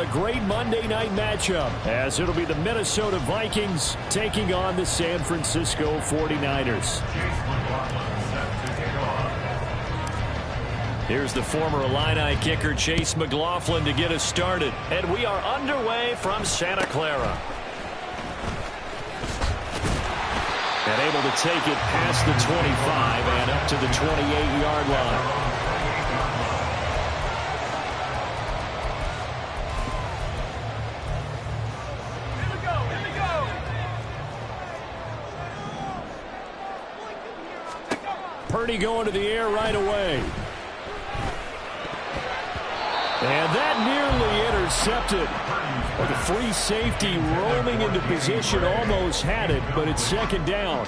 a great Monday night matchup, as it'll be the Minnesota Vikings taking on the San Francisco 49ers. Here's the former Illini kicker Chase McLaughlin to get us started. And we are underway from Santa Clara. And able to take it past the 25 and up to the 28-yard line. Purdy going to the air right away. And that nearly intercepted. The free safety roaming into position almost had it, but it's second down.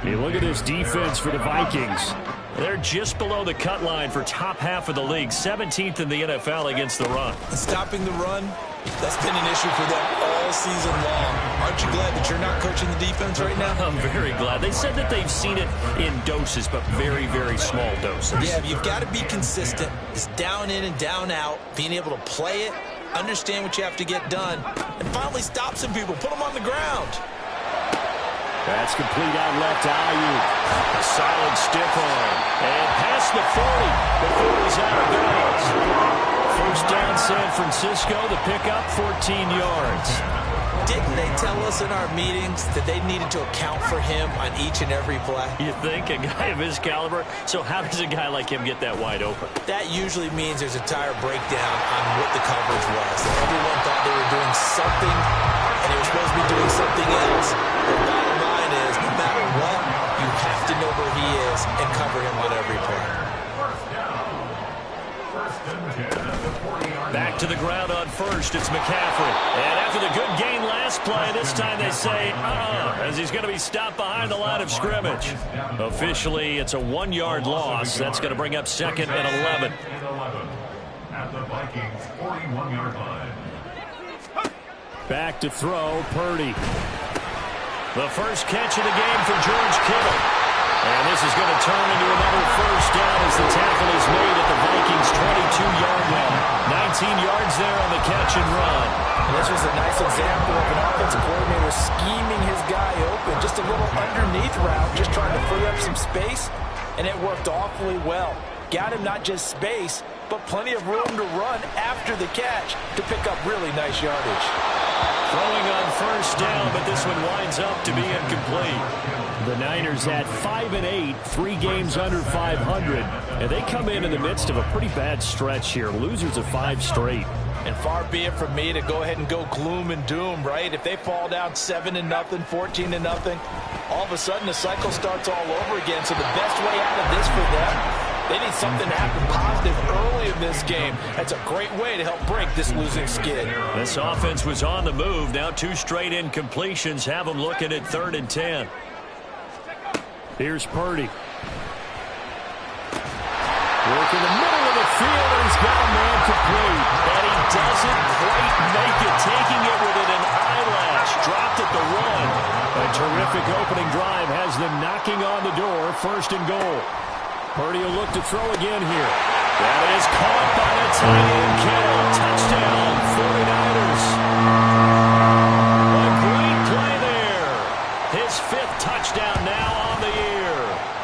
Hey, look at this defense for the Vikings. They're just below the cut line for top half of the league, 17th in the NFL against the run. Stopping the run, that's been an issue for them all season long. Aren't you glad that you're not coaching the defense right now? I'm very glad. They said that they've seen it in doses, but very, very small doses. Yeah, you've got to be consistent. It's down in and down out, being able to play it, understand what you have to get done, and finally stop some people, put them on the ground. That's complete out left to Ayuk. A solid stiff arm. And past the 40 before he's out of bounds. First down San Francisco, the pickup 14 yards. Didn't they tell us in our meetings that they needed to account for him on each and every play? You think? A guy of his caliber? So how does a guy like him get that wide open? That usually means there's a tire breakdown on what the coverage was. Everyone thought they were doing something, and they were supposed to be doing something else. The bottom line is, no matter what, you have to know where he is and cover him on every play. Back to the ground on first, it's McCaffrey. And after the good gain last play, this time they say, as he's going to be stopped behind the line of scrimmage. Officially, it's a 1-yard loss. That's going to bring up second and 11. At the Vikings 41-yard line. Back to throw, Purdy. The first catch of the game for George Kittle. And this is going to turn into another first down as the tackle is made at the Vikings' 22-yard line. 19 yards there on the catch and run. And this was a nice example of an offensive coordinator scheming his guy open. Just a little underneath route, just trying to free up some space, and it worked awfully well. Got him not just space, but plenty of room to run after the catch to pick up really nice yardage. Throwing on first down, but this one winds up to be incomplete. The Niners at 5-8, 3 games under 500, and they come in the midst of a pretty bad stretch here. Losers of 5 straight. And far be it from me to go ahead and go gloom and doom, right? If they fall down 7-0, 14-0, all of a sudden the cycle starts all over again. So the best way out of this for them, they need something to happen positive early in this game. That's a great way to help break this losing skid. This offense was on the move. Now 2 straight incompletions have them looking at 3rd and 10. Here's Purdy. Work in the middle of the field, and he's got a man complete. And he doesn't quite make it, taking it with an eyelash. Dropped at the 1. A terrific opening drive has them knocking on the door. 1st and goal. Purdy will look to throw again here. That is caught by the tight end, Kittle. Touchdown, 49ers. A great play there. His 5th touchdown now on the year.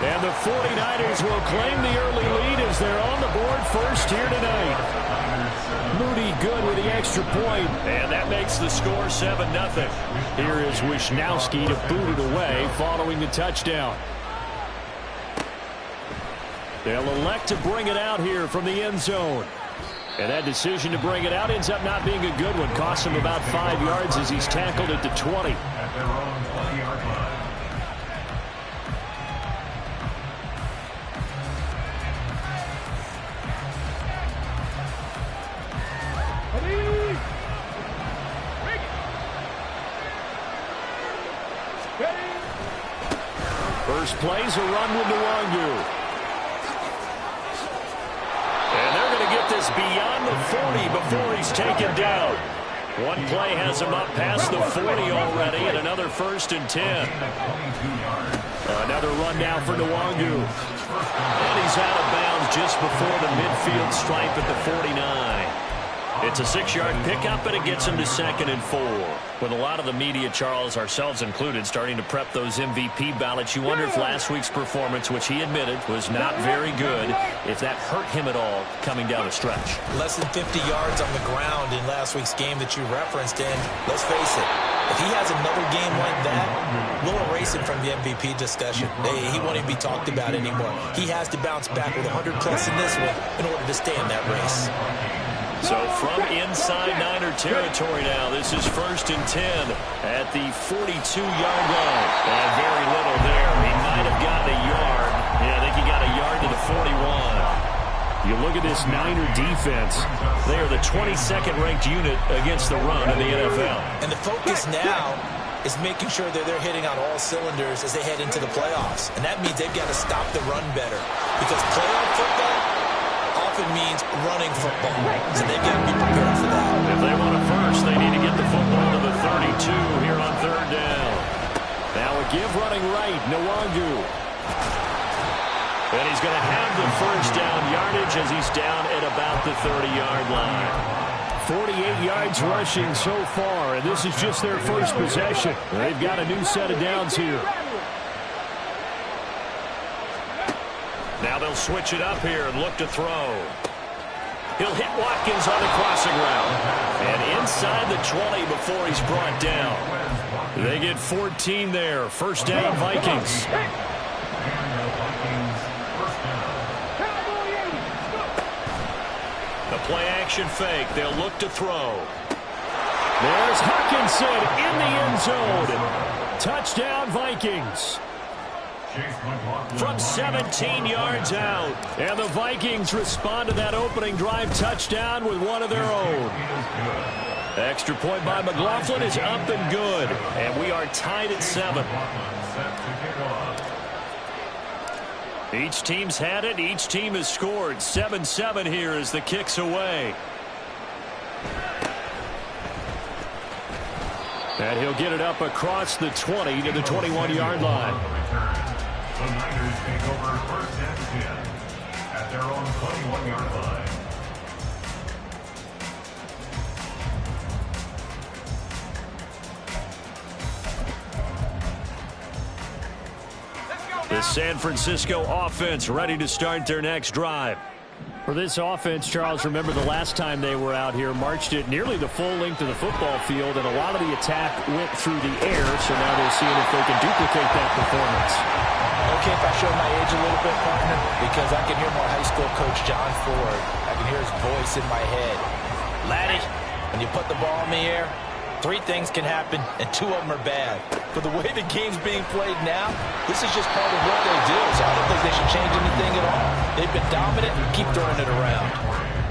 And the 49ers will claim the early lead as they're on the board first here tonight. Moody good with the extra point, and that makes the score 7-0. Here is Wisnowski to boot it away following the touchdown. They'll elect to bring it out here from the end zone. And that decision to bring it out ends up not being a good one. Costs him about 5 yards as he's tackled at the 20. First play's a run with Nwangu. And they're going to get this beyond the 40 before he's taken down. One play has him up past the 40 already, and another 1st and 10. Another run now for Nwangu. And he's out of bounds just before the midfield stripe at the 49. It's a 6-yard pickup, and it gets him to 2nd and 4. With a lot of the media, Charles, ourselves included, starting to prep those MVP ballots, you wonder if last week's performance, which he admitted was not very good, if that hurt him at all coming down the stretch. Less than 50 yards on the ground in last week's game that you referenced, and let's face it, if he has another game like that, we'll erase him from the MVP discussion. He won't even be talked about anymore. He has to bounce back with 100-plus in this one in order to stay in that race. So from inside Niner territory now, this is 1st and 10 at the 42-yard line. And very little there. He might have gotten a yard. Yeah, I think he got a yard to the 41. You look at this Niner defense. They are the 22nd ranked unit against the run in the NFL. And the focus now is making sure that they're hitting on all cylinders as they head into the playoffs. And that means they've got to stop the run better. Because playoff football often means running football. So they've got to be prepared for that. If they want a first, they need to get the football to the 32 here on 3rd down. Now a give running right, Nwangu. And he's going to have the 1st down yardage as he's down at about the 30-yard line. 48 yards rushing so far, and this is just their first possession. They've got a new set of downs here. Now they'll switch it up here and look to throw. He'll hit Watkins on the crossing route. And inside the 20 before he's brought down. They get 14 there. 1st down, Vikings. The play-action fake. They'll look to throw. There's Hockenson in the end zone. Touchdown, Vikings. From 17 yards out. And the Vikings respond to that opening drive touchdown with one of their own. Extra point by McLaughlin is up and good. And we are tied at 7. Each team's had it. Each team has scored. 7-7 here as the kick's away. And he'll get it up across the 20 to the 21-yard line. The Niners take over 1st and 10 at their own 21-yard line. The San Francisco offense ready to start their next drive. For this offense, Charles, remember the last time they were out here, marched it nearly the full length of the football field, and a lot of the attack went through the air, so now they're seeing if they can duplicate that performance. Okay, if I show my age a little bit, partner, because I can hear my high school coach, John Ford. I can hear his voice in my head. Laddie, when you put the ball in the air, 3 things can happen, and 2 of them are bad. But the way the game's being played now, this is just part of what they do, so I don't think they should change anything at all. They've been dominant and keep throwing it around.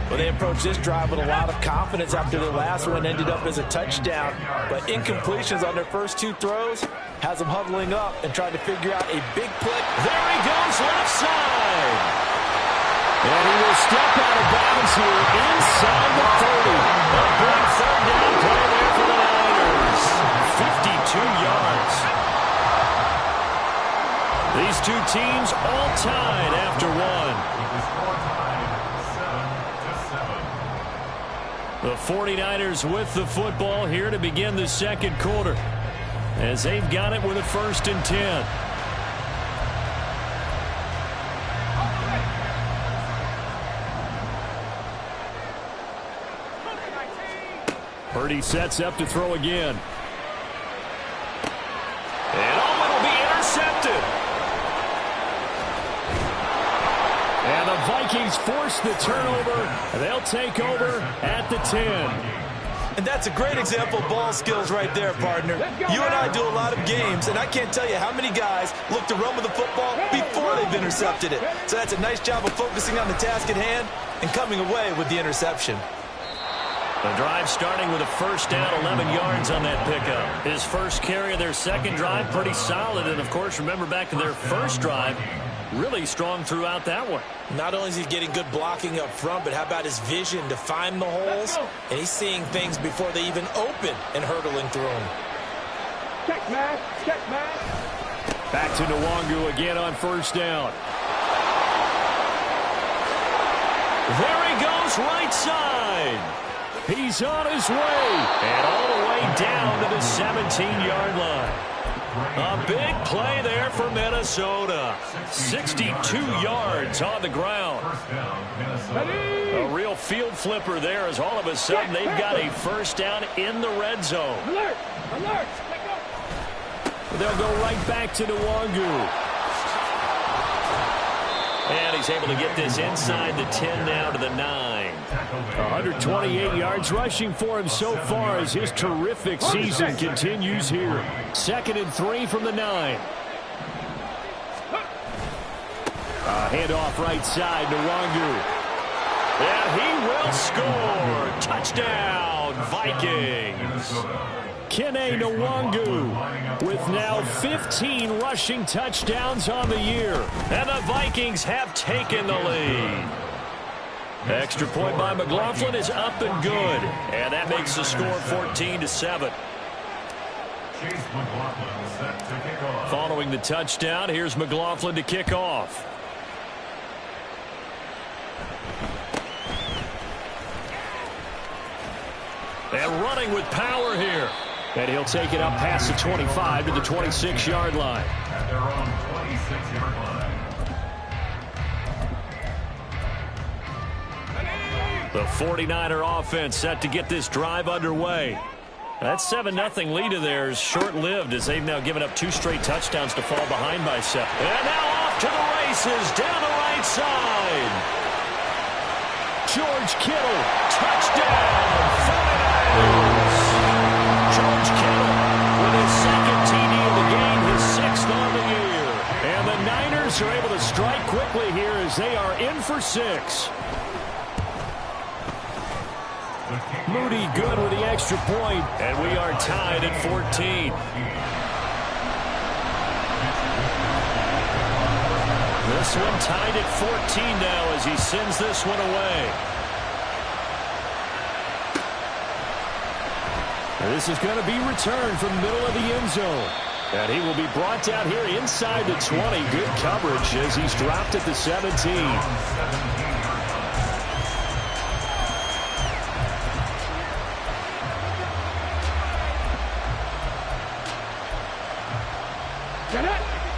Well, they approached this drive with a lot of confidence after the last one ended up as a touchdown. But incompletions on their first 2 throws has them huddling up and trying to figure out a big play. There he goes, left side. And he will step out of bounds here inside the 30. A big 3rd down play there for the Niners. 52 yards. These 2 teams all tied after 1. The 49ers with the football here to begin the 2nd quarter, as they've got it with a 1st and 10. Purdy sets up to throw again. And it'll be intercepted. And the Vikings force the turnover. They'll take over at the 10. And that's a great example of ball skills right there, partner. You and I do a lot of games, and I can't tell you how many guys look to run with the football before they've intercepted it. So that's a nice job of focusing on the task at hand and coming away with the interception. The drive starting with a 1st down, 11 yards on that pickup. His first carry of their 2nd drive, pretty solid. And, of course, remember back to their first drive, really strong throughout that one. Not only is he getting good blocking up front, but how about his vision to find the holes? And he's seeing things before they even open and hurdling through them. Check, man. Check, man. Back to Nwangu again on 1st down. There he goes, right side. He's on his way. And all the way down to the 17-yard line. A big play there for Minnesota. 62 yards on the ground. A real field flipper there as all of a sudden they've got a first down in the red zone. Alert! Alert! They'll go right back to Nwangu. And he's able to get this inside the 10 now to the 9. 128 yards rushing for him so far as his terrific season continues here. 2nd and 3 from the 9. Handoff right side, Nwangu. And he will score. Touchdown, Vikings. Kene Nwangu with now 15 rushing touchdowns on the year. And the Vikings have taken the lead. Extra point by McLaughlin is up and good. And that makes the score 14-7. Following the touchdown, here's McLaughlin to kick off. And running with power here. And he'll take it up past the 25 to the 26-yard line. At their own 26-yard line. The 49er offense set to get this drive underway. That 7-0 lead of theirs short-lived as they've now given up 2 straight touchdowns to fall behind by 7. And now off to the races down the right side. George Kittle, touchdown, 49ers. George Kittle with his 2nd TD of the game, his 6th on the year. And the Niners are able to strike quickly here as they are in for 6. Moody good with the extra point, and we are tied at 14. This one tied at 14 now as he sends this one away. This is going to be returned from the middle of the end zone. And he will be brought down here inside the 20. Good coverage as he's dropped at the 17.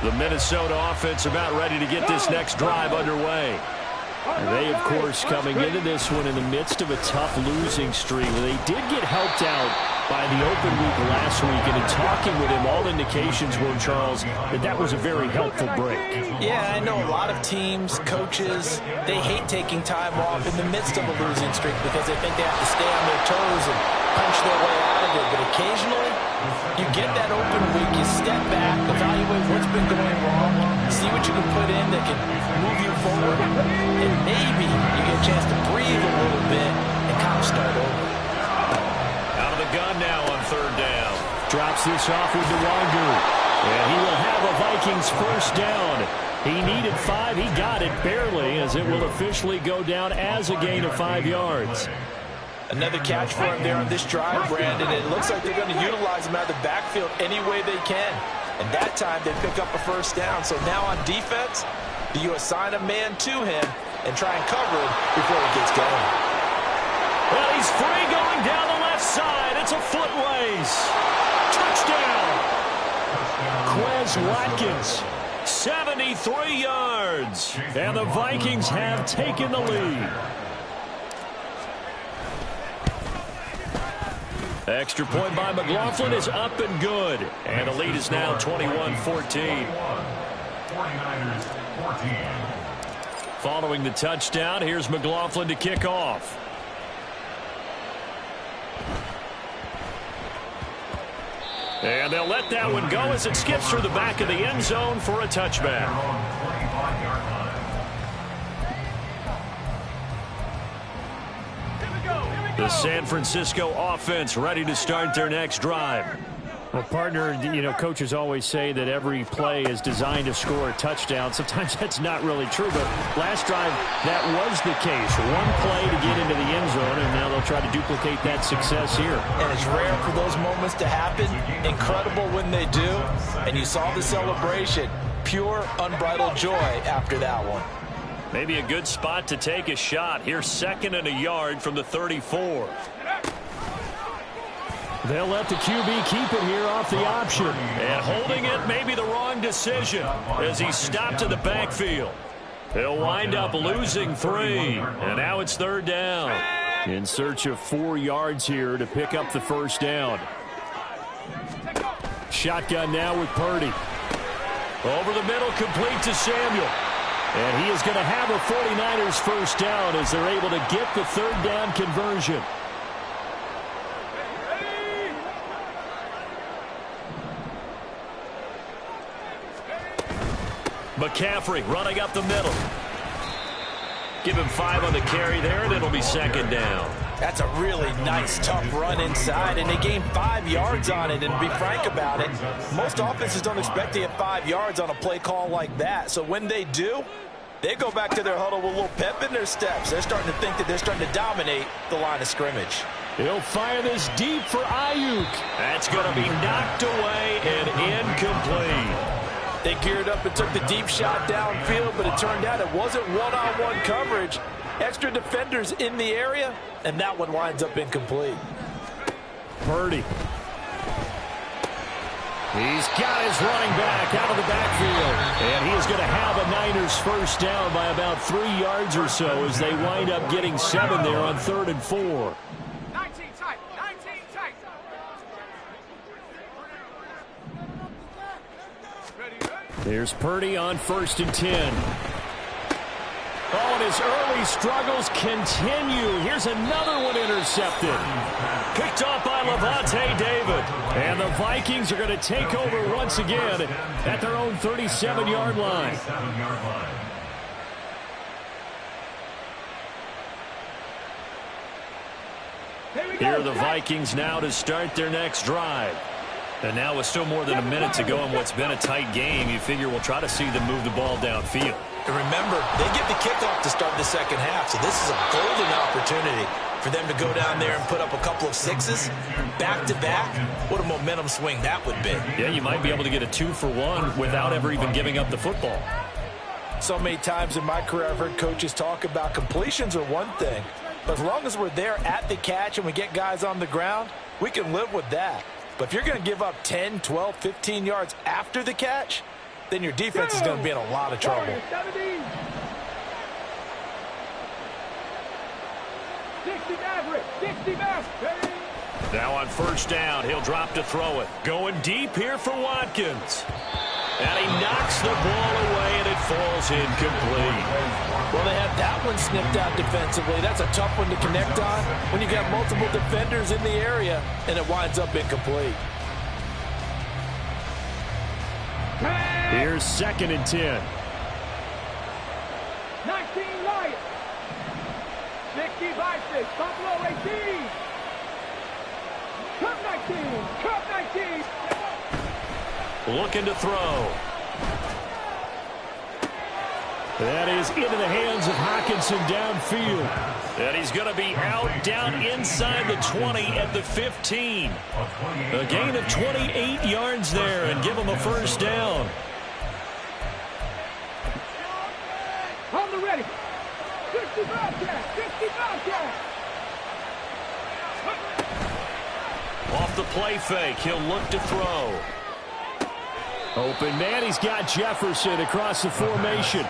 The Minnesota offense about ready to get this next drive underway. And they, of course, coming into this one in the midst of a tough losing streak. They did get helped out by the open week last week, and in talking with him, all indications were, Charles, that was a very helpful break. Yeah, I know a lot of teams, coaches, they hate taking time off in the midst of a losing streak because they think they have to stay on their toes and punch their way out of it. But occasionally, you get that open week, you step back, evaluate what's been going wrong, see what you can put in that can move you forward, and maybe you get a chance to breathe a little bit and kind of start over. Out of the gun now on 3rd down. Drops this off with Nwangu. And he will have a Vikings first down. He needed 5. He got it barely as it will officially go down as a gain of 5 yards. Another catch for him there on this drive, Brandon. It looks like they're going to utilize him out of the backfield any way they can. And that time they pick up a first down. So now on defense, do you assign a man to him and try and cover him before he gets going? Well, he's free going down the left side. It's a foot race. Touchdown. Quez Watkins, 73 yards. And the Vikings have taken the lead. Extra point by McLaughlin is up and good. And the lead is now 21-14. 49ers 14. Following the touchdown, here's McLaughlin to kick off. And they'll let that one go as it skips through the back of the end zone for a touchback. The San Francisco offense ready to start their next drive. Well, partner, you know, coaches always say that every play is designed to score a touchdown. Sometimes that's not really true, but last drive, that was the case. One play to get into the end zone, and now they'll try to duplicate that success here. And it's rare for those moments to happen. Incredible when they do. And you saw the celebration. Pure, unbridled joy after that one. Maybe a good spot to take a shot. Here's 2nd and a yard from the 34. They'll let the QB keep it here off the option. And holding it may be the wrong decision as he stopped in the backfield. He'll wind up losing 3. And now it's 3rd down. In search of 4 yards here to pick up the first down. Shotgun now with Purdy. Over the middle, complete to Samuel. And he is going to have a 49ers first down as they're able to get the 3rd down conversion. McCaffrey running up the middle. Give him 5 on the carry there, and it'll be 2nd down. That's a really nice, tough run inside, and they gained 5 yards on it. And to be frank about it, most offenses don't expect to get 5 yards on a play call like that. So when they do, they go back to their huddle with a little pep in their steps. They're starting to think that they're starting to dominate the line of scrimmage. He'll fire this deep for Ayuk. That's going to be knocked away and incomplete. They geared up and took the deep shot downfield, but it turned out it wasn't one-on-one coverage. Extra defenders in the area, and that one winds up incomplete. Purdy. He's got his running back out of the backfield. And he is going to have a Niners first down by about 3 yards or so as they wind up getting 7 there on 3rd and 4. 19 tight. 19 tight. There's Purdy on 1st and 10. Oh, and his early struggles continue. Here's another one intercepted. Picked off by Lavonte David. And the Vikings are going to take over once again at their own 37-yard line. Here are the Vikings now to start their next drive. And now with still more than a minute to go in what's been a tight game, you figure we'll try to see them move the ball downfield. And remember, they get the kickoff to start the second half, so this is a golden opportunity for them to go down there and put up a couple of 6s back-to-back. What a momentum swing that would be. Yeah, you might be able to get a 2-for-1 without ever even giving up the football. So many times in my career I've heard coaches talk about completions are one thing, but as long as we're there at the catch and we get guys on the ground, we can live with that. But if you're going to give up 10, 12, 15 yards after the catch, then your defense is going to be in a lot of trouble. 60 average. 60 back. Now on 1st down, he'll drop to throw it. Going deep here for Watkins. And he knocks the ball away, and it falls incomplete. Well, they have that one snipped out defensively. That's a tough one to connect on when you got multiple defenders in the area, and it winds up incomplete. Here's 2nd and 10. 19 Lions. 60 Vikings. Buffalo 18. Cup 19. Cup 19. Looking to throw. That is into the hands of Hockenson downfield. And he's going to be out down inside the 20 at the 15. A gain of 28 yards there and give him a first down. On the ready. 60 Bobcats. 60 Bobcats. Off the play fake, he'll look to throw. Open man, he's got Jefferson across the formation.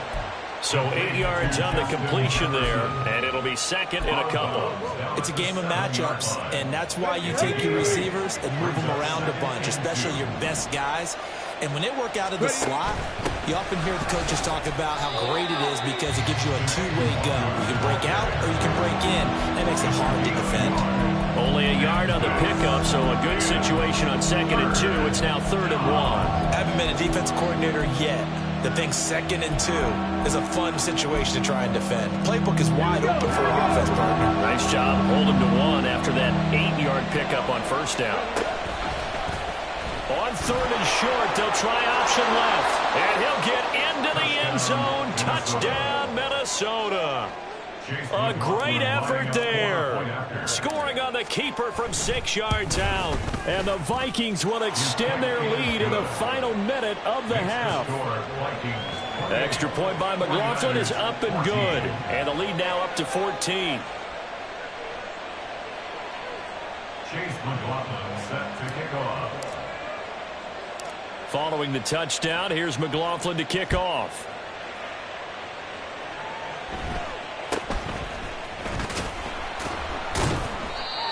So 8 yards on the completion there, and it'll be 2nd and a couple. It's a game of matchups, and that's why you take your receivers and move them around a bunch, especially your best guys. And when they work out of the slot, you often hear the coaches talk about how great it is because it gives you a two-way go. You can break out or you can break in. That makes it hard to defend. Only a yard on the pickup, so a good situation on 2nd and 2. It's now 3rd and 1. I haven't been a defense coordinator yet. The thing 2nd and 2 is a fun situation to try and defend. Playbook is wide open for an offense partner. Nice job. Hold him to 1 after that 8-yard pickup on 1st down. On 3rd and short, they'll try option left. And he'll get into the end zone. Touchdown, Minnesota. A great effort there. Scoring on the keeper from 6 yards out. And the Vikings will extend their lead in the final minute of the half. Extra point by McLaughlin is up and good. And the lead now up to 14. Chase McLaughlin set to kick off. Following the touchdown, here's McLaughlin to kick off.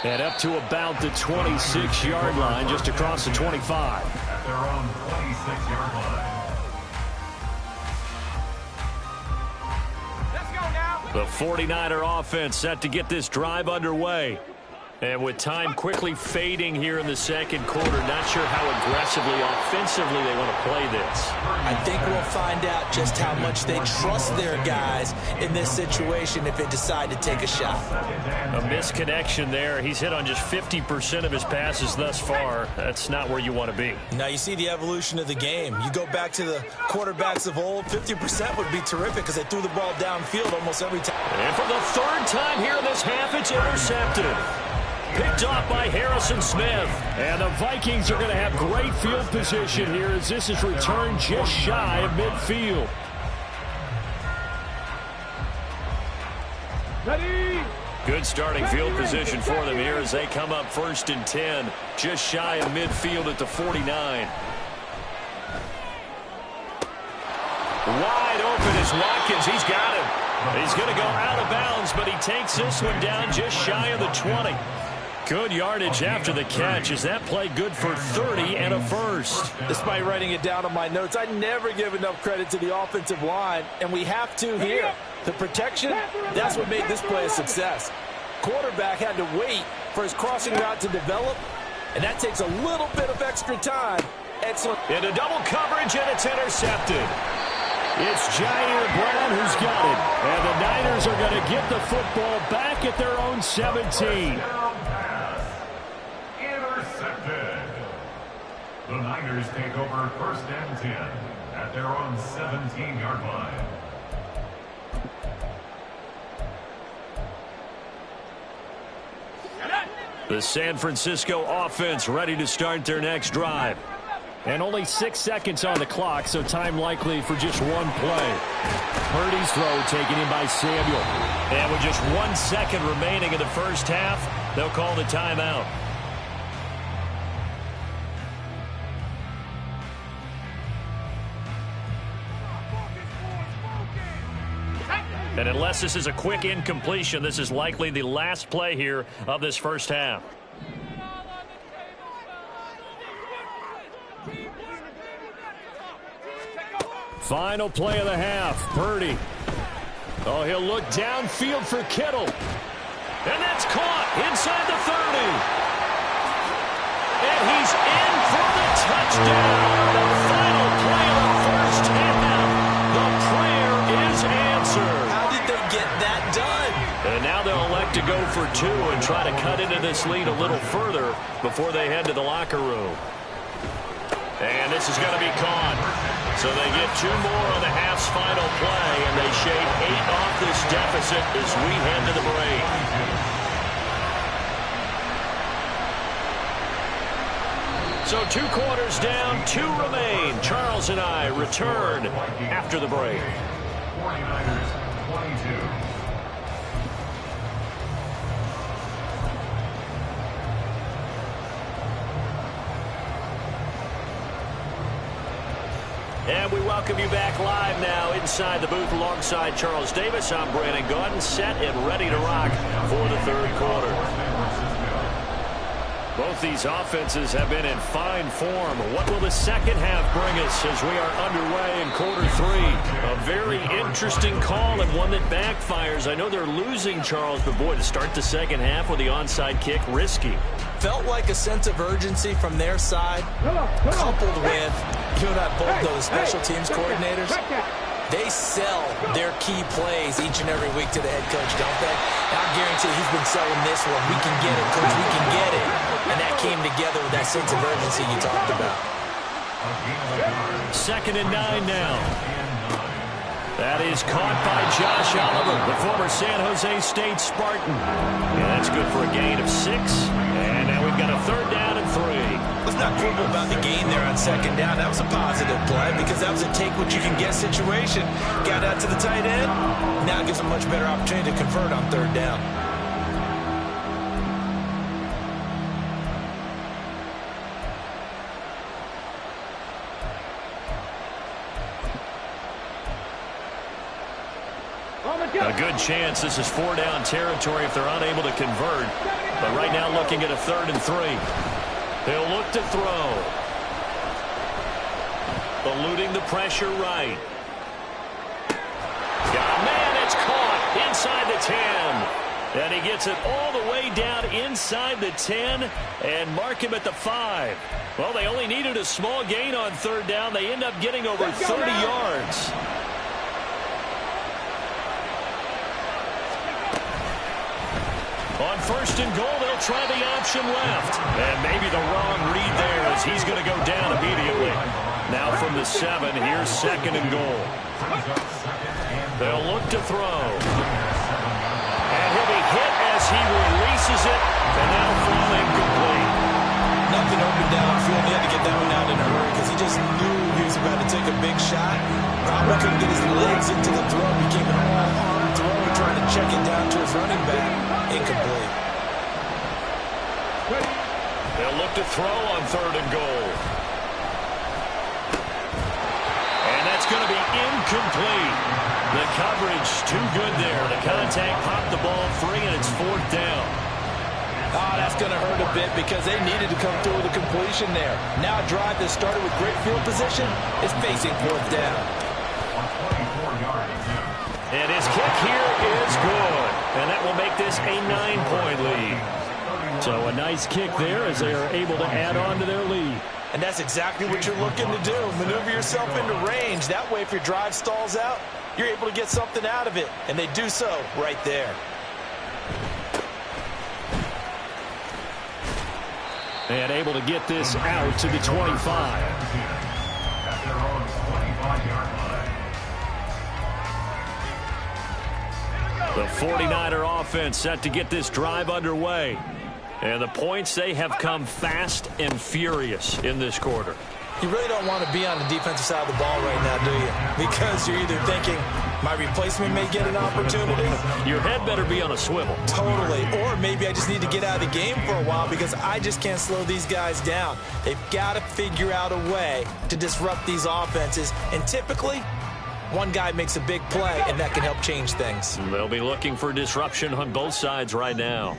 And up to about the 26-yard line, just across the 25. At their own 26-yard line. Let's go now. The 49er offense set to get this drive underway. And with time quickly fading here in the second quarter, not sure how aggressively, offensively they want to play this. I think we'll find out just how much they trust their guys in this situation if they decide to take a shot. A misconnection there. He's hit on just 50% of his passes thus far. That's not where you want to be. Now you see the evolution of the game. You go back to the quarterbacks of old, 50% would be terrific because they threw the ball downfield almost every time. And for the third time here in this half, it's intercepted. Picked off by Harrison Smith. And the Vikings are going to have great field position here as this is returned just shy of midfield. Ready. Good starting field position for them here as they come up 1st and 10, just shy of midfield at the 49. Wide open is Watkins. He's got him. He's going to go out of bounds, but he takes this one down just shy of the 20. Good yardage after the catch. Is that play good for 30 and a first? Despite writing it down on my notes, I never give enough credit to the offensive line, and we have to here. The protection, that's what made this play a success. Quarterback had to wait for his crossing route to develop, and that takes a little bit of extra time. Excellent. Into double coverage, and it's intercepted. It's Jair Brown who's got it. And the Niners are going to get the football back at their own 17. The Niners take over 1st and 10 at their own 17-yard line. The San Francisco offense ready to start their next drive. And only 6 seconds on the clock, so time likely for just one play. Purdy's throw taken in by Samuel. And with just 1 second remaining in the first half, they'll call the timeout. And unless this is a quick incompletion, this is likely the last play here of this first half. Final play of the half. Purdy. Oh, he'll look downfield for Kittle. And that's caught inside the 30. And he's in for the touchdown. The final play of the first half. The prayer is answered. How did they get that done? And now they'll elect to go for 2 and try to cut into this lead a little further before they head to the locker room. And this is going to be caught. So they get 2 more on the half's final play, and they shave 8 off this deficit as we head to the break. So 2 quarters down, 2 remain. Charles and I return after the break. 49ers 22. And we welcome you back live now inside the booth alongside Charles Davis. I'm Brandon Gaudin, set and ready to rock for the third quarter. Both these offenses have been in fine form. What will the second half bring us as we are underway in quarter 3? A very interesting call and one that backfires. I know they're losing, Charles, but boy, to start the second half with the onside kick, risky. Felt like a sense of urgency from their side, coupled with, you and I both know the special teams coordinators. They sell their key plays each and every week to the head coach, don't they? And I guarantee he's been selling this one. We can get it, coach, we can get it. And that came together with that sense of urgency you talked about. 2nd and 9 now. That is caught by Josh Oliver, the former San Jose State Spartan. And that's good for a gain of 6. And now we've got a 3rd down and 3. Let's not quibble about the gain there on 2nd down. That was a positive play because that was a take-what-you-can-get situation. Got out to the tight end. Now it gives a much better opportunity to convert on 3rd down. A good chance this is 4-down territory if they're unable to convert. But right now looking at a 3rd and 3. He'll look to throw. Eluding the pressure right. Got a man, it's caught inside the 10. And he gets it all the way down inside the 10 and mark him at the 5. Well, they only needed a small gain on 3rd down. They end up getting over 30 yards. On 1st and goal, they'll try the option left. And maybe the wrong read there as he's going to go down immediately. Now from the 7, here's 2nd and goal. They'll look to throw. And he'll be hit as he releases it. And that'll fall incomplete. Nothing open downfield. He had to get that one out in a hurry because he just knew he was about to take a big shot. Probably couldn't get his legs into the throw. Became an all-arm throw, trying to check it down to his running back. Incomplete. They'll look to throw on 3rd and goal. And that's going to be incomplete. The coverage too good there. The contact popped the ball free, and it's 4th down. Oh, that's going to hurt a bit because they needed to come through with a completion there. Now a drive that started with great field position is facing 4th down. And his kick here is good. And that will make this a 9-point lead. So a nice kick there as they are able to add on to their lead. And that's exactly what you're looking to do. Maneuver yourself into range. That way, if your drive stalls out, you're able to get something out of it. And they do so right there. And able to get this out to the 25. At their own 25-yard line. The 49er offense set to get this drive underway. And the points, they have come fast and furious in this quarter. You really don't want to be on the defensive side of the ball right now, do you? Because you're either thinking, my replacement may get an opportunity. Your head better be on a swivel. Totally. Or maybe I just need to get out of the game for a while because I just can't slow these guys down. They've got to figure out a way to disrupt these offenses. And typically, one guy makes a big play, and that can help change things. They'll be looking for disruption on both sides right now.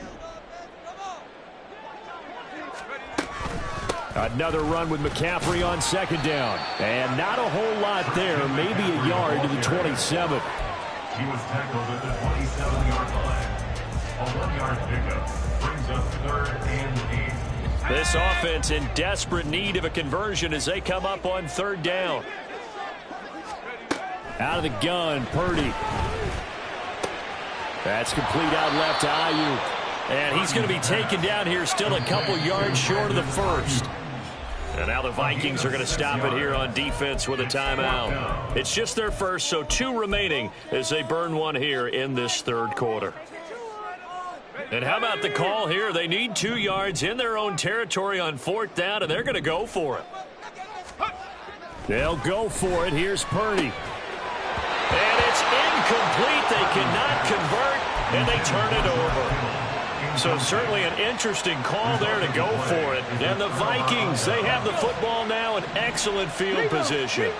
Another run with McCaffrey on 2nd down. And not a whole lot there. Maybe a yard to the 27. He was tackled at the 27-yard line. A 1-yard pickup brings up 3rd and 8. This offense in desperate need of a conversion as they come up on 3rd down. Out of the gun, Purdy. That's complete out left to Ayuk. And he's going to be taken down here still a couple yards short of the 1st. And now the Vikings are going to stop it here on defense with a timeout. It's just their first, so 2 remaining as they burn one here in this 3rd quarter. And how about the call here? They need 2 yards in their own territory on 4th down, and they're going to go for it. They'll go for it. Here's Purdy. And it's incomplete. They cannot convert, and they turn it over. So certainly an interesting call there to go for it. And the Vikings, they have the football now in excellent field position.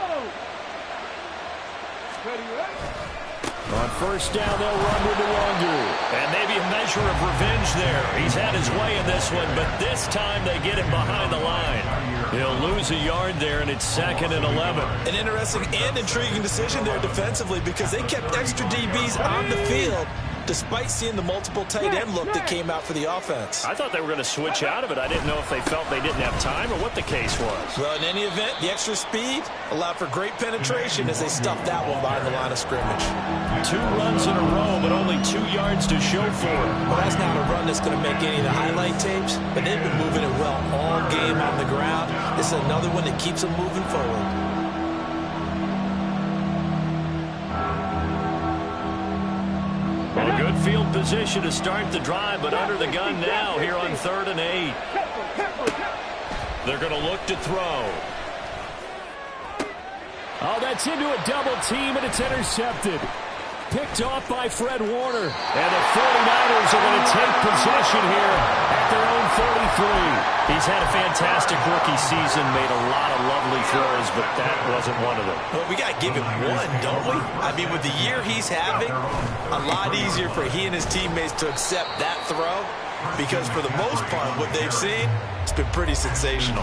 On 1st down, they'll run with Nwangu. And maybe a measure of revenge there. He's had his way in this one, but this time they get him behind the line. He'll lose a yard there, and it's 2nd and 11. An interesting and intriguing decision there defensively because they kept extra DBs on the field despite seeing the multiple tight end look that came out for the offense. I thought they were going to switch out of it. I didn't know if they felt they didn't have time or what the case was. Well, in any event, the extra speed allowed for great penetration as they stuffed that one behind the line of scrimmage. 2 runs in a row, but only 2 yards to show for it. Well, that's not a run that's going to make any of the highlight tapes, but they've been moving it well all game on the ground. This is another one that keeps them moving forward. Well, good field position to start the drive, but under the gun now here on 3rd and 8. They're going to look to throw. Oh, that's into a double team, and it's intercepted. Picked off by Fred Warner. And the 49ers are going to take possession here at their own 43. He's had a fantastic rookie season, made a lot of lovely throws, but that wasn't one of them. Well, we got to give him one, don't we? I mean, with the year he's having, a lot easier for he and his teammates to accept that throw, because for the most part, what they've seen, it's been pretty sensational.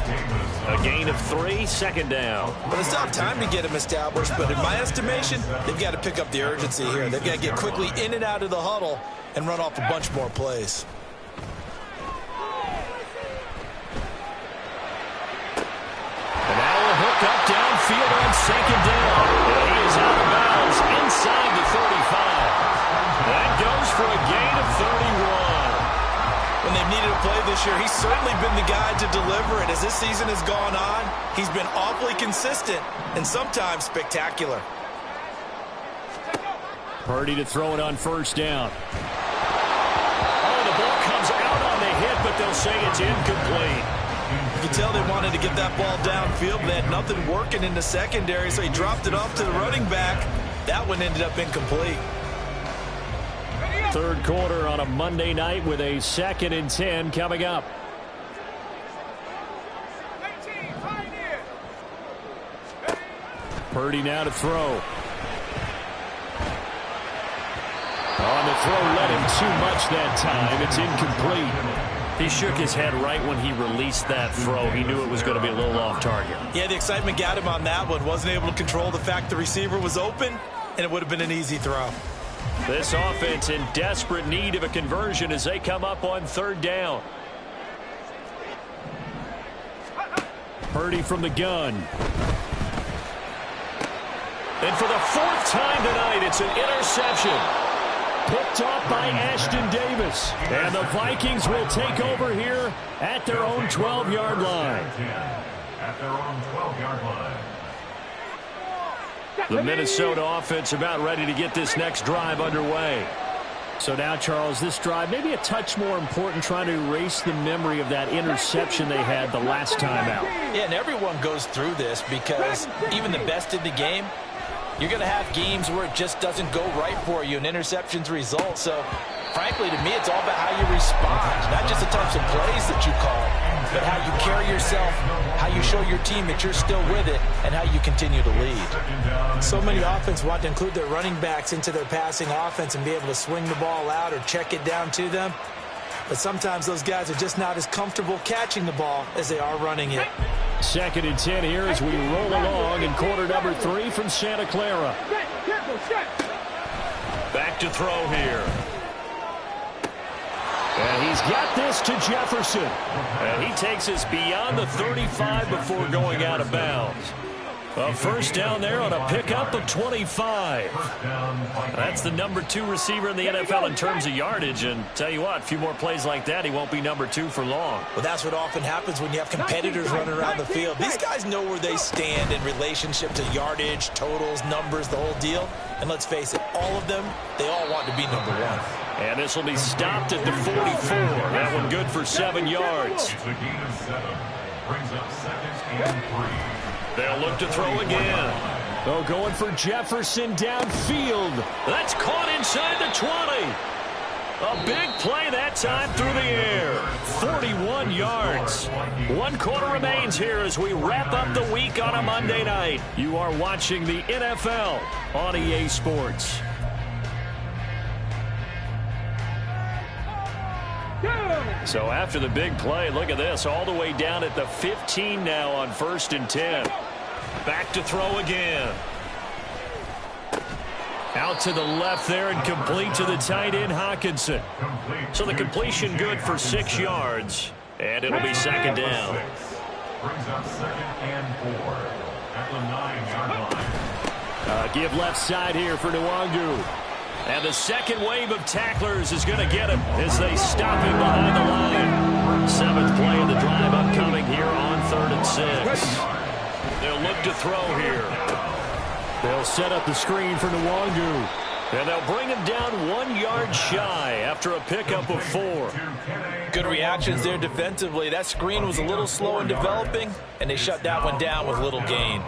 A gain of 3, second down. But it's not time to get him established, but in my estimation, they've got to pick up the urgency here. They've got to get quickly in and out of the huddle and run off a bunch more plays. And now a hook up downfield on second down. And he is out of bounds inside the 35. That goes for a gain of 31. When they've needed a play this year, he's certainly been the guy to deliver it. As this season has gone on, he's been awfully consistent and sometimes spectacular. Purdy to throw it on first down. Oh, the ball comes out on the hit, but they'll say it's incomplete. You can tell they wanted to get that ball downfield. They had nothing working in the secondary, so he dropped it off to the running back. That one ended up incomplete. Third quarter on a Monday night with a 2nd and 10 coming up. Purdy now to throw. On the throw, led him too much that time. It's incomplete. He shook his head right when he released that throw. He knew it was going to be a little off target. Yeah, the excitement got him on that one. Wasn't able to control the fact the receiver was open, and it would have been an easy throw. This offense in desperate need of a conversion as they come up on third down. Purdy from the gun. And for the 4th time tonight, it's an interception. Picked off by Ashton Davis. And the Vikings will take over here at their own 12-yard line. At their own 12-yard line. The Minnesota offense about ready to get this next drive underway. So now, Charles, this drive maybe a touch more important, trying to erase the memory of that interception they had the last time out. Yeah, and everyone goes through this because even the best in the game, you're going to have games where it just doesn't go right for you and interceptions result. So, frankly, to me, it's all about how you respond, not just the types of plays that you call, but how you carry yourself, how you show your team that you're still with it, and how you continue to lead. So many offenses want to include their running backs into their passing offense and be able to swing the ball out or check it down to them. But sometimes those guys are just not as comfortable catching the ball as they are running it. 2nd and 10 here as we roll along in quarter number 3 from Santa Clara. Back to throw here. And he's got this to Jefferson. And he takes us beyond the 35 before going out of bounds. A first down there on a pickup of 25. That's the number 2 receiver in the NFL in terms of yardage. And tell you what, a few more plays like that, he won't be number 2 for long. Well, that's what often happens when you have competitors running around the field. These guys know where they stand in relationship to yardage, totals, numbers, the whole deal. And let's face it, all of them, they all want to be number 1. And this will be stopped at the 44. That one good for 7 yards. It's a gain of 7. Brings up 2nd and 3. They'll look to throw again. Oh, going for Jefferson downfield. That's caught inside the 20. A big play that time through the air. 41 yards. 1 quarter remains here as we wrap up the week on a Monday night. You are watching the NFL on EA Sports. So after the big play, look at this, all the way down at the 15 now on 1st and 10. Back to throw again. Out to the left there and complete to the tight end, Hockenson. So the completion good for 6 yards, and it'll be 2nd down. Brings up 2nd and 4 at the 9-yard line. Give left side here for Nwangu. And the second wave of tacklers is going to get him as they stop him behind the line. 7th play of the drive upcoming here on 3rd and 6. They'll look to throw here. They'll set up the screen for Nwangu. And they'll bring him down 1 yard shy after a pickup of 4. Good reactions there defensively. That screen was a little slow in developing, and they shut that one down with little gain.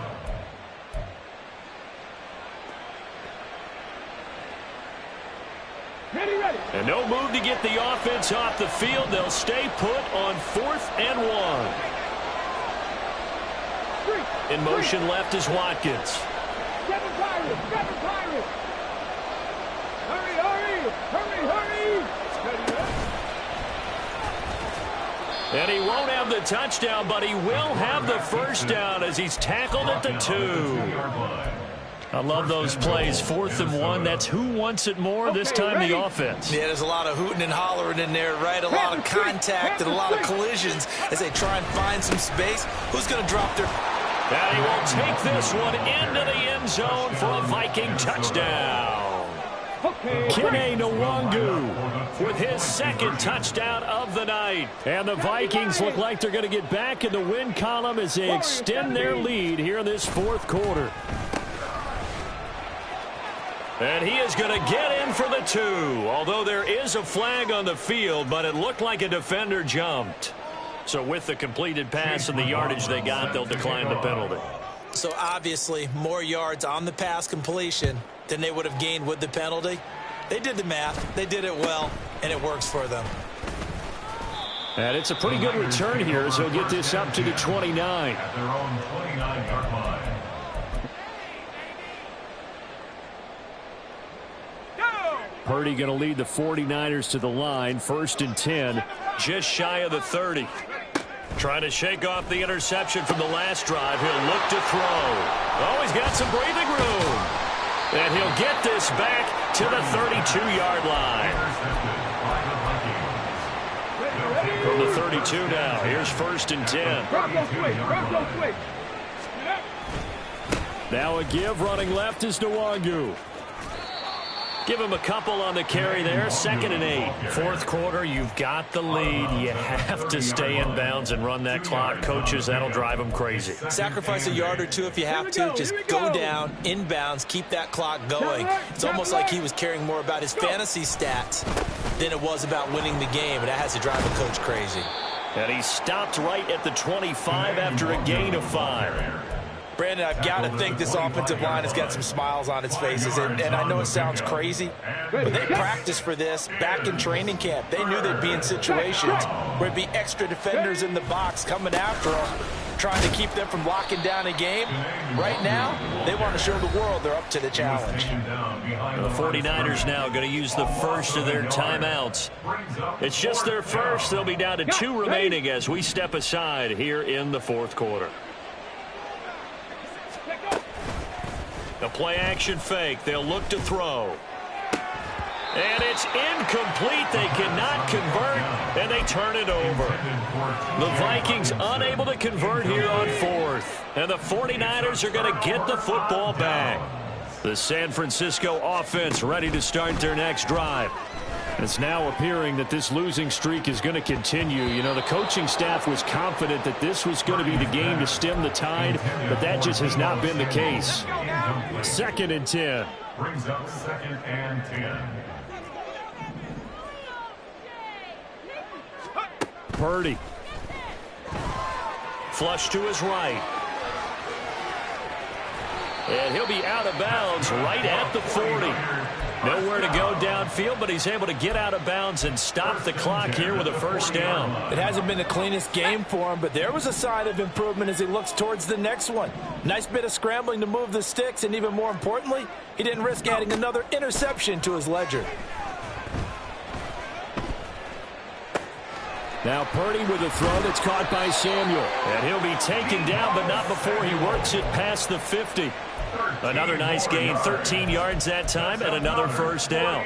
Ready, ready. And no move to get the offense off the field. They'll stay put on 4th and 1. In motion left is Watkins. 7 Pirates, 7 Pirates. Hurry, hurry, hurry, hurry. Steady up. And he won't have the touchdown, but he will have the first down as he's tackled at the 2. I love those plays. 4th and 1. That's who wants it more this time, the offense. Yeah, there's a lot of hooting and hollering in there, right? A lot of contact and a lot of collisions as they try and find some space. Who's going to drop their... And he will take this one into the end zone for a Viking touchdown. Kene Nwangu with his 2nd touchdown of the night. And the Vikings look like they're going to get back in the win column as they extend their lead here in this 4th quarter. And he is going to get in for the 2, although there is a flag on the field, but it looked like a defender jumped. So with the completed pass and the yardage they got, they'll decline the penalty. So obviously more yards on the pass completion than they would have gained with the penalty. They did the math, they did it well, and it works for them. And it's a pretty good return here as he'll get this up to the 29. At their own 29-yard line. Purdy going to lead the 49ers to the line. 1st and 10, just shy of the 30. Trying to shake off the interception from the last drive. He'll look to throw. Oh, he's got some breathing room. And he'll get this back to the 32-yard line. From the 32 now, here's 1st and 10. Bronco switch. Now a give running left is Nwangu. Give him a couple on the carry there. 2nd and 8. 4th quarter, you've got the lead. You have to stay in bounds and run that clock. Coaches, that'll drive them crazy. Sacrifice a yard or 2 if you have to. Just go down, inbounds, keep that clock going. It's almost like he was caring more about his fantasy stats than it was about winning the game, and that has to drive a coach crazy. And he stopped right at the 25 after a gain of 5. Brandon, I've got to think this offensive line has got some smiles on its faces. And I know it sounds crazy, but they practiced for this back in training camp. They knew they'd be in situations where it'd be extra defenders in the box coming after them, trying to keep them from locking down a game. Right now, they want to show the world they're up to the challenge. The 49ers now going to use the first of their timeouts. It's just their first. They'll be down to 2 remaining as we step aside here in the 4th quarter. A play-action fake. They'll look to throw. And it's incomplete. They cannot convert, and they turn it over. The Vikings unable to convert here on 4th. And the 49ers are going to get the football back. The San Francisco offense ready to start their next drive. It's now appearing that this losing streak is going to continue. You know, the coaching staff was confident that this was going to be the game to stem the tide, but that just has not been the case. 2nd and 10. Brings up 2nd and 10. Purdy. Flush to his right. And he'll be out of bounds right at the 40. Nowhere to go downfield, but he's able to get out of bounds and stop the clock here with a first down. It hasn't been the cleanest game for him, but there was a sign of improvement as he looks towards the next one. Nice bit of scrambling to move the sticks, and even more importantly, he didn't risk adding another interception to his ledger. Now Purdy with a throw that's caught by Samuel. And he'll be taken down, but not before he works it past the 50. Another nice gain, 13 yards that time, and another first down.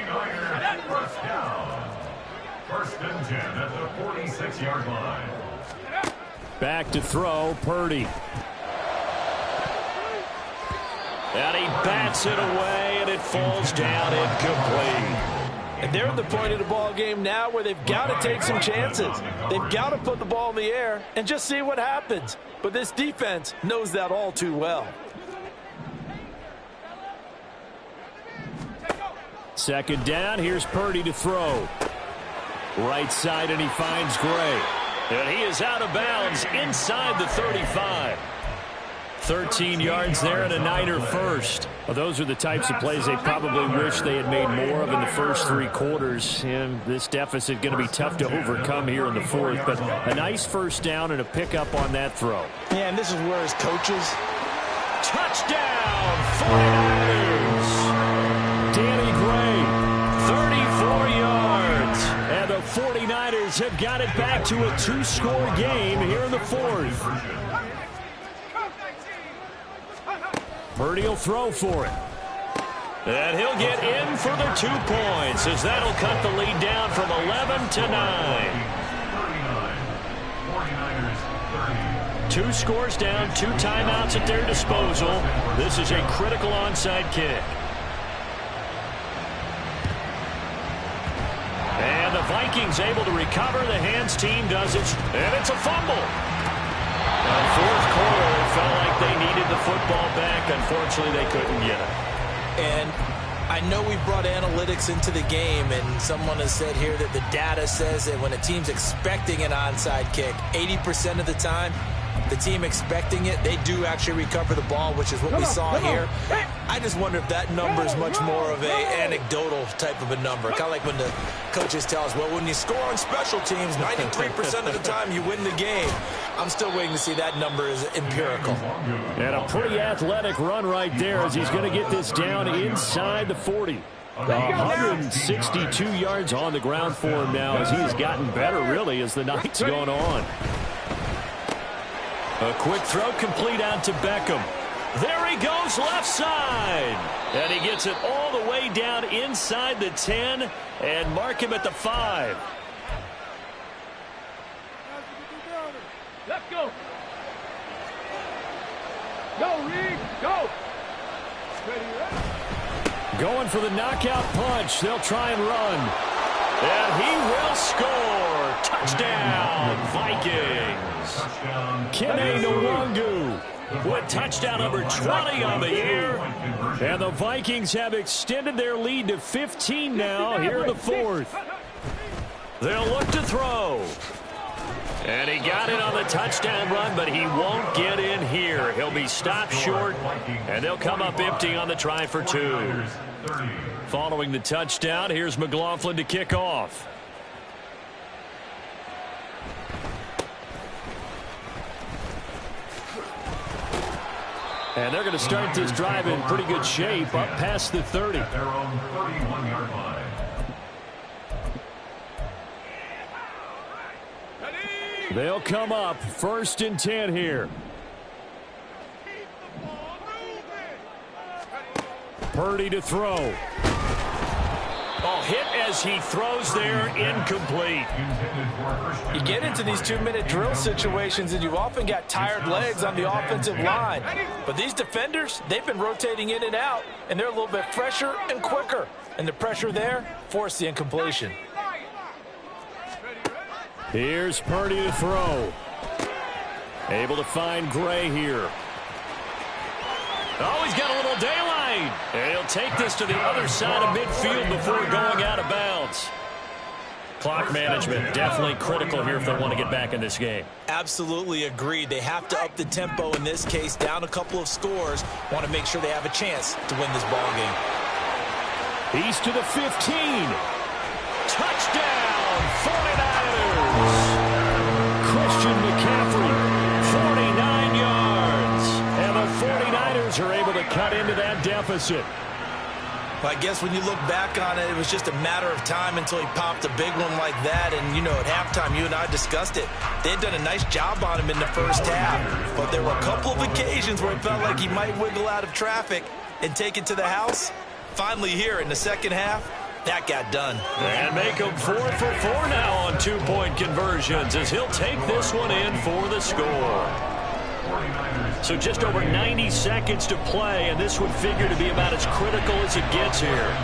1st and 10 at the 46-yard line. Back to throw, Purdy. And he bats it away, and it falls down incomplete. And they're at the point of the ball game now where they've got to take some chances. They've got to put the ball in the air and just see what happens. But this defense knows that all too well. 2nd down, here's Purdy to throw. Right side, and he finds Gray. And he is out of bounds inside the 35. 13 yards there and a Niner first. Well, those are the types of plays they probably wish they had made more of in the first 3 quarters. And this deficit going to be tough to overcome here in the fourth. But a nice first down and a pickup on that throw. Yeah, and this is where his coaches. Touchdown, 49ers. Danny Gray, 34 yards. And the 49ers have got it back to a 2-score game here in the fourth. Purdy will throw for it. And he'll get in for the 2 points as that'll cut the lead down from 11 to 9. 2 scores down, 2 timeouts at their disposal. This is a critical onside kick. And the Vikings able to recover. The hands team does it. And it's a fumble. Fourth quarter, it felt like they needed the football back. Unfortunately, they couldn't get it. And I know we brought analytics into the game, and someone has said here that the data says that when a team's expecting an onside kick, 80% of the time, the team expecting it, they do actually recover the ball, which is what we saw here. I just wonder if that number is much more of a anecdotal type of a number. Kind of like when the coaches tell us, well, when you score on special teams, 93% of the time you win the game. I'm still waiting to see that number is empirical. And a pretty athletic run right there as he's going to get this down inside the 40. 162 yards on the ground for him now as he's gotten better, really, as the night's gone on. A quick throw complete out to Beckham. There he goes left side. And he gets it all the way down inside the 10 and mark him at the 5. Let's go. Go, Reed. Go. Ready. Going for the knockout punch. They'll try and run. And he will score. Touchdown, Vikings. Kene Nwangu with touchdown number 20 on the year. And the Vikings have extended their lead to 15 now here in the fourth. They'll look to throw. And he got it on the touchdown run, but he won't get in here. He'll be stopped short, and they'll come up empty on the try for 2. Following the touchdown, here's McLaughlin to kick off. And they're going to start this drive in pretty good shape, up past the 30. Their own 31-yard line. They'll come up 1st and 10 here. Purdy to throw. Oh, hit as he throws there, incomplete. You get into these 2-minute drill situations, and you've often got tired legs on the offensive line. But these defenders, they've been rotating in and out, and they're a little bit fresher and quicker. And the pressure there forced the incompletion. Here's Purdy to throw. Able to find Gray here. Oh, he's got a little daylight. And he'll take this to the other side of midfield before going out of bounds. Clock management definitely critical here if they want to get back in this game. Absolutely agreed. They have to up the tempo in this case, down a couple of scores. Want to make sure they have a chance to win this ball game. He's to the 15. Touchdown, 49ers. Christian McCaffrey, 49 yards. And the 49ers are able to cut into that deficit. Well, I guess when you look back on it, it was just a matter of time until he popped a big one like that. And, you know, at halftime, you and I discussed it. They had done a nice job on him in the first half. But there were a couple of occasions where it felt like he might wiggle out of traffic and take it to the house. Finally here in the second half, that got done. And make him 4 for 4 now on 2-point conversions as he'll take this one in for the score. So just over 90 seconds to play, and this would figure to be about as critical as it gets here.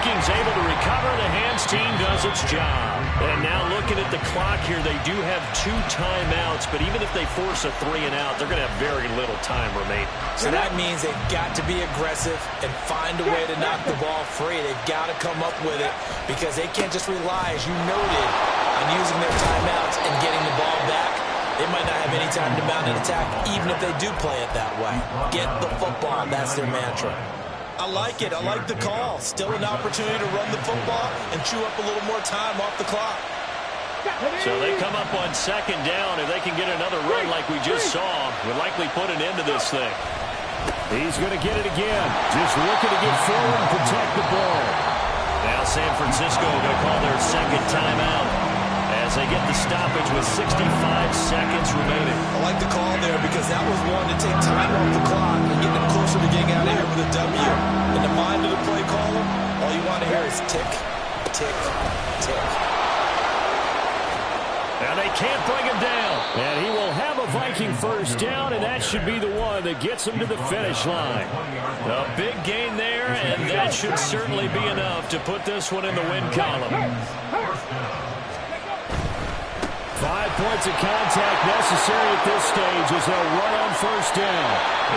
Vikings able to recover. The hands team does its job. And now looking at the clock here, they do have 2 timeouts, but even if they force a 3 and out, they're going to have very little time remaining. So that means they've got to be aggressive and find a way to knock the ball free. They've got to come up with it because they can't just rely, as you noted, on using their timeouts and getting the ball back. They might not have any time to mount an attack, even if they do play it that way. Get the football. That's their mantra. I like it. I like the call. Still an opportunity to run the football and chew up a little more time off the clock. So they come up on 2nd down. If they can get another run like we just saw, would likely put an end to this thing. He's going to get it again. Just looking to get forward and protect the ball. Now San Francisco going to call their 2nd timeout as they get the stoppage with 65 seconds remaining. I like the call there because that was one to take time off the clock and get them closer to getting out of here with a W. In the mind of the play caller, all you want to hear is tick, tick, tick. Now they can't bring him down. And he will have a Viking first down, and that should be the one that gets him to the finish line. A big gain there, and that should certainly be enough to put this one in the win column. 5 points of contact necessary at this stage as they'll run on first down.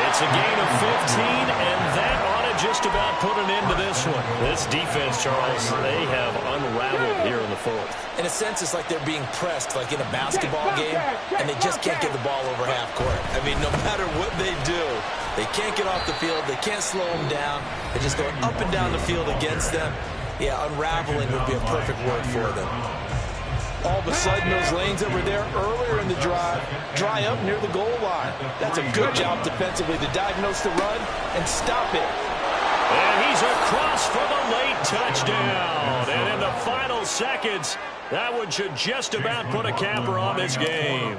It's a gain of 15, and that ought to just about put an end to this one. This defense, Charles, they have unraveled here in the 4th. In a sense, it's like they're being pressed, like in a basketball game, and they just can't get the ball over half court. I mean, no matter what they do, they can't get off the field. They can't slow them down. They're just going up and down the field against them. Yeah, unraveling would be a perfect word for them. All of a sudden, those lanes that were there earlier in the drive dry up near the goal line. That's a good job defensively to diagnose the run and stop it. And he's across for the late touchdown. And in the final seconds, that one should just about put a capper on this game.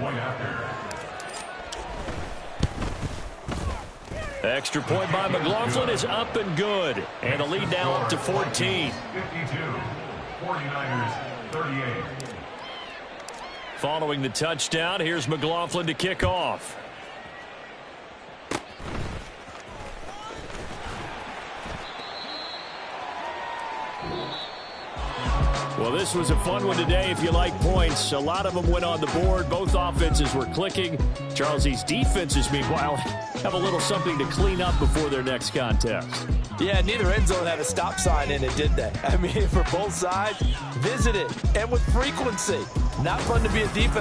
Extra point by McLaughlin is up and good. And the lead now up to 14. 52, 49ers, 38. Following the touchdown, here's McLaughlin to kick off. Well, this was a fun one today if you like points. A lot of them went on the board. Both offenses were clicking. Charles, these defenses, meanwhile, have a little something to clean up before their next contest. Yeah, neither end zone had a stop sign in it, did they? I mean, for both sides, visit it, and with frequency. Not fun to be a defense.